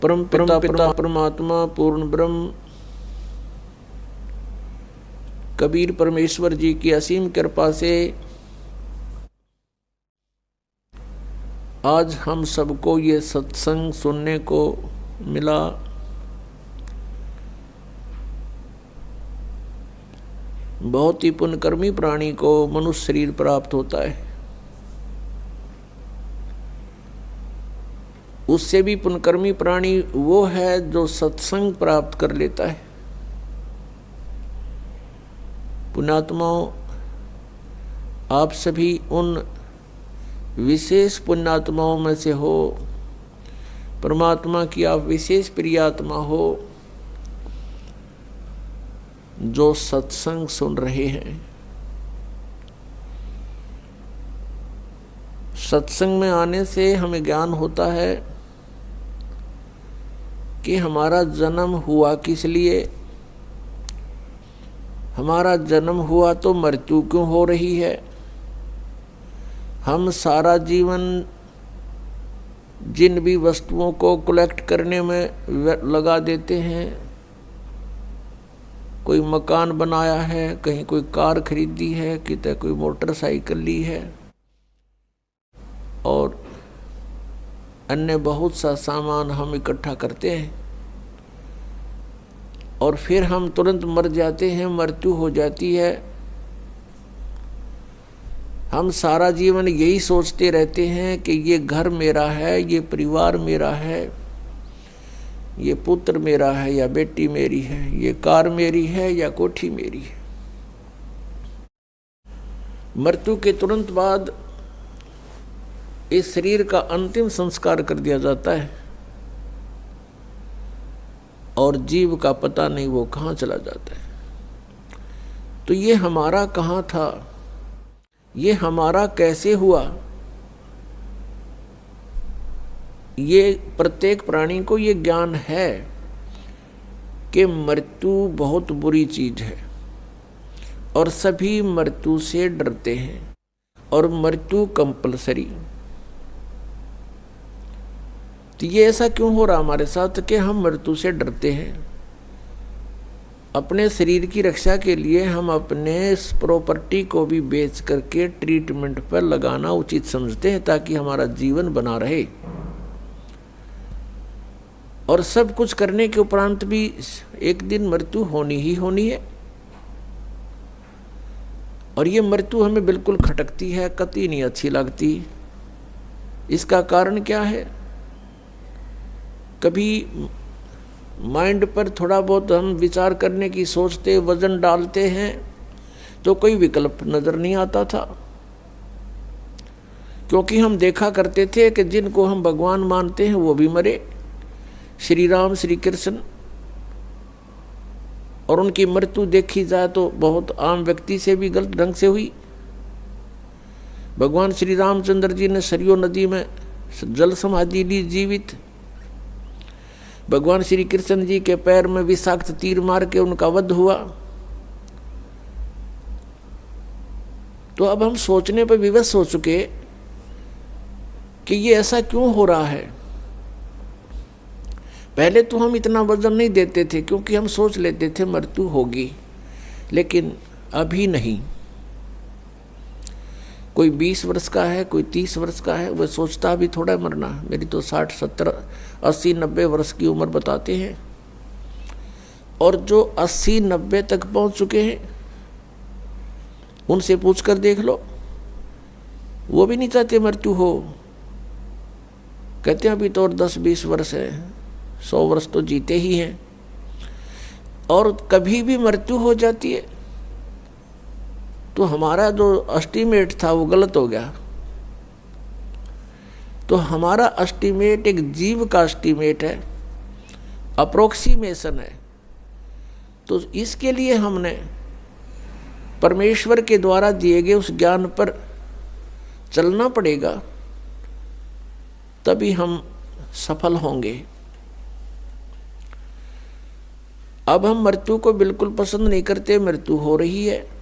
परम पिता परमात्मा पूर्ण ब्रह्म कबीर परमेश्वर जी की असीम कृपा से आज हम सबको ये सत्संग सुनने को मिला। बहुत ही पुण्यकर्मी प्राणी को मनुष्य शरीर प्राप्त होता है। उससे भी पुण्यकर्मी प्राणी वो है जो सत्संग प्राप्त कर लेता है। पुण्यात्माओं, आप सभी उन विशेष पुण्यात्माओं में से हो। परमात्मा की आप विशेष प्रियात्मा हो जो सत्संग सुन रहे हैं। सत्संग में आने से हमें ज्ञान होता है कि हमारा जन्म हुआ किस लिए, हमारा जन्म हुआ तो मृत्यु क्यों हो रही है। हम सारा जीवन जिन भी वस्तुओं को कलेक्ट करने में लगा देते हैं, कोई मकान बनाया है, कहीं कोई कार खरीदी है, कितने कोई मोटरसाइकिल ली है और अन्य बहुत सा सामान हम इकट्ठा करते हैं और फिर हम तुरंत मर जाते हैं, मृत्यु हो जाती है। हम सारा जीवन यही सोचते रहते हैं कि ये घर मेरा है, ये परिवार मेरा है, ये पुत्र मेरा है या बेटी मेरी है, ये कार मेरी है या कोठी मेरी है। मृत्यु के तुरंत बाद इस शरीर का अंतिम संस्कार कर दिया जाता है और जीव का पता नहीं वो कहाँ चला जाता है। तो ये हमारा कहाँ था, ये हमारा कैसे हुआ, ये प्रत्येक प्राणी को ये ज्ञान है कि मृत्यु बहुत बुरी चीज है और सभी मृत्यु से डरते हैं और मृत्यु कंपलसरी। तो ये ऐसा क्यों हो रहा हमारे साथ कि हम मृत्यु से डरते हैं। अपने शरीर की रक्षा के लिए हम अपने प्रॉपर्टी को भी बेच करके ट्रीटमेंट पर लगाना उचित समझते हैं ताकि हमारा जीवन बना रहे। और सब कुछ करने के उपरांत भी एक दिन मृत्यु होनी ही होनी है और ये मृत्यु हमें बिल्कुल खटकती है, कतई नहीं अच्छी लगती। इसका कारण क्या है? कभी माइंड पर थोड़ा बहुत हम विचार करने की सोचते, वजन डालते हैं तो कोई विकल्प नजर नहीं आता था, क्योंकि हम देखा करते थे कि जिनको हम भगवान मानते हैं वो भी मरे। श्री राम, श्री कृष्ण, और उनकी मृत्यु देखी जाए तो बहुत आम व्यक्ति से भी गलत ढंग से हुई। भगवान श्री रामचंद्र जी ने सरयू नदी में जल समाधि ली जीवित। भगवान श्री कृष्ण जी के पैर में विषाक्त तीर मार के उनका वध हुआ। तो अब हम सोचने पर विवश हो चुके कि ये ऐसा क्यों हो रहा है। पहले तो हम इतना वजन नहीं देते थे क्योंकि हम सोच लेते थे मृत्यु होगी, लेकिन अभी नहीं। कोई 20 वर्ष का है, कोई 30 वर्ष का है, वह सोचता अभी थोड़ा मरना। मेरी तो 60, 70, 80, 90 वर्ष की उम्र बताते हैं। और जो 80, 90 तक पहुंच चुके हैं उनसे पूछकर देख लो, वो भी नहीं चाहते मृत्यु हो। कहते हैं अभी तो और 10-20 वर्ष है, 100 वर्ष तो जीते ही हैं। और कभी भी मृत्यु हो जाती है तो हमारा जो एस्टीमेट था वो गलत हो गया। तो हमारा एस्टीमेट एक जीव का एस्टीमेट है, अप्रोक्सीमेशन है। तो इसके लिए हमने परमेश्वर के द्वारा दिए गए उस ज्ञान पर चलना पड़ेगा, तभी हम सफल होंगे। अब हम मृत्यु को बिल्कुल पसंद नहीं करते, मृत्यु हो रही है।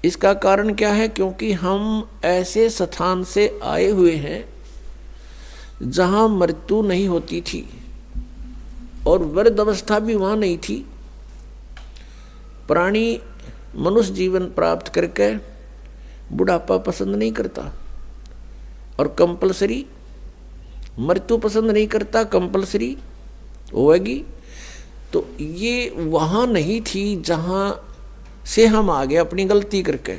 इसका कारण क्या है? क्योंकि हम ऐसे स्थान से आए हुए हैं जहां मृत्यु नहीं होती थी। और वृद्ध अवस्था भी वहाँ नहीं थी। प्राणी मनुष्य जीवन प्राप्त करके बुढ़ापा पसंद नहीं करता और कंपलसरी मृत्यु पसंद नहीं करता, कंपलसरी होगी। तो ये वहाँ नहीं थी जहाँ से हम आ गए अपनी गलती करके।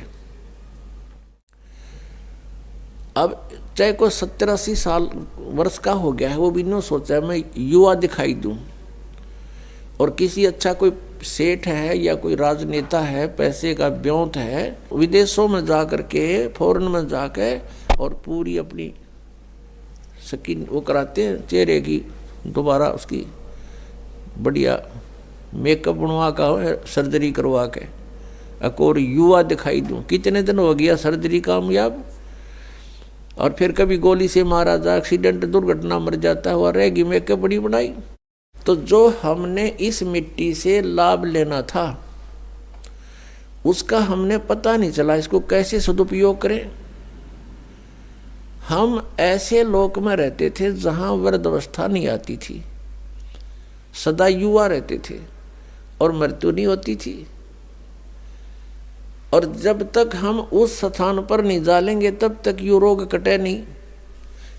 अब चाहे कोई 70-80 साल वर्ष का हो गया है, वो भी नहीं सोचा मैं युवा दिखाई दूं, और किसी अच्छा कोई सेठ है या कोई राजनेता है, पैसे का ब्योंत है, विदेशों में जा करके, फॉरेन में जाके और पूरी अपनी स्किन वो कराते हैं चेहरे की, दोबारा उसकी बढ़िया मेकअप बनवा का सर्जरी करवा के और युवा दिखाई दूं। कितने दिन हो गया सर्जरी कामयाब, और फिर कभी गोली से मारा जा, एक्सीडेंट दुर्घटना मर जाता है, वह रहेगी मेकअप बड़ी बनाई। तो जो हमने इस मिट्टी से लाभ लेना था उसका हमने पता नहीं चला, इसको कैसे सदुपयोग करें। हम ऐसे लोक में रहते थे जहां वृद्धावस्था नहीं आती थी, सदा युवा रहते थे और मृत्यु नहीं होती थी। और जब तक हम उस स्थान पर नहीं डालेंगे तब तक ये रोग कटे नहीं,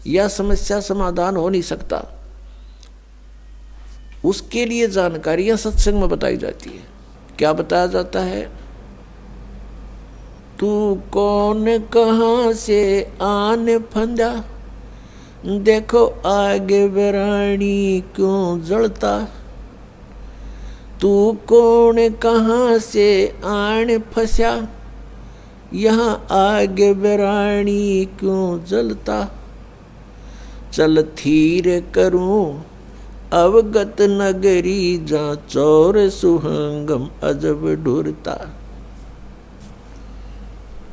यह समस्या समाधान हो नहीं सकता। उसके लिए जानकारियां सत्संग में बताई जाती है। क्या बताया जाता है? तू कौन कहाँ से आने फंदा, देखो आगे बरानी क्यों जलता। तू कौन कहाँ से आने फंसा, यहाँ आगे बरानी क्यों जलता। चल थीर करूं अवगत नगरी, जहाँ चौर सुहंगम अजब ढूरता।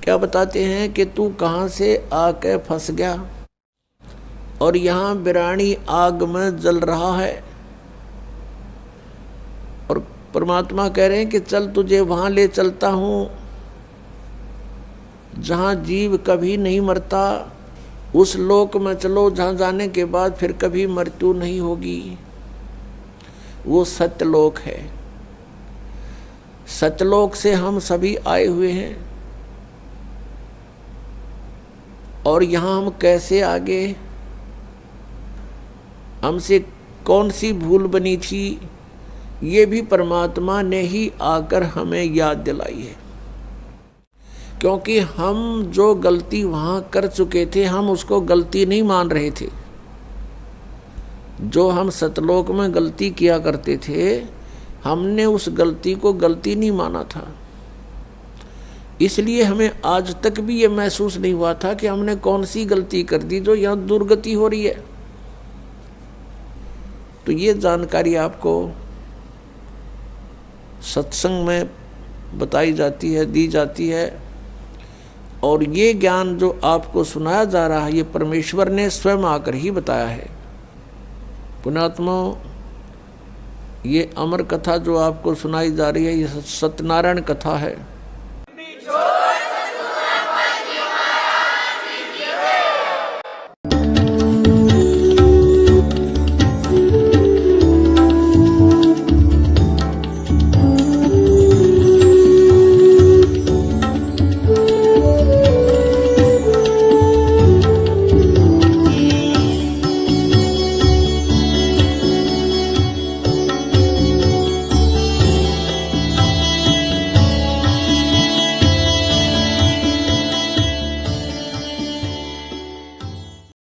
क्या बताते हैं कि तू कहाँ से आके फंस गया और यहाँ बिरानी आग में जल रहा है। और परमात्मा कह रहे हैं कि चल तुझे वहाँ ले चलता हूँ जहाँ जीव कभी नहीं मरता, उस लोक में चलो जहाँ जाने के बाद फिर कभी मृत्यु नहीं होगी। वो सत्यलोक है। सत्यलोक से हम सभी आए हुए हैं, और यहाँ हम कैसे आगे, हमसे कौन सी भूल बनी थी, ये भी परमात्मा ने ही आकर हमें याद दिलाई है। क्योंकि हम जो गलती वहाँ कर चुके थे हम उसको गलती नहीं मान रहे थे। जो हम सतलोक में गलती किया करते थे हमने उस गलती को गलती नहीं माना था, इसलिए हमें आज तक भी ये महसूस नहीं हुआ था कि हमने कौन सी गलती कर दी जो यहाँ दुर्गति हो रही है। तो ये जानकारी आपको सत्संग में बताई जाती है, दी जाती है, और ये ज्ञान जो आपको सुनाया जा रहा है ये परमेश्वर ने स्वयं आकर ही बताया है। पुण्यात्मा, ये अमर कथा जो आपको सुनाई जा रही है ये सत्यनारायण कथा है।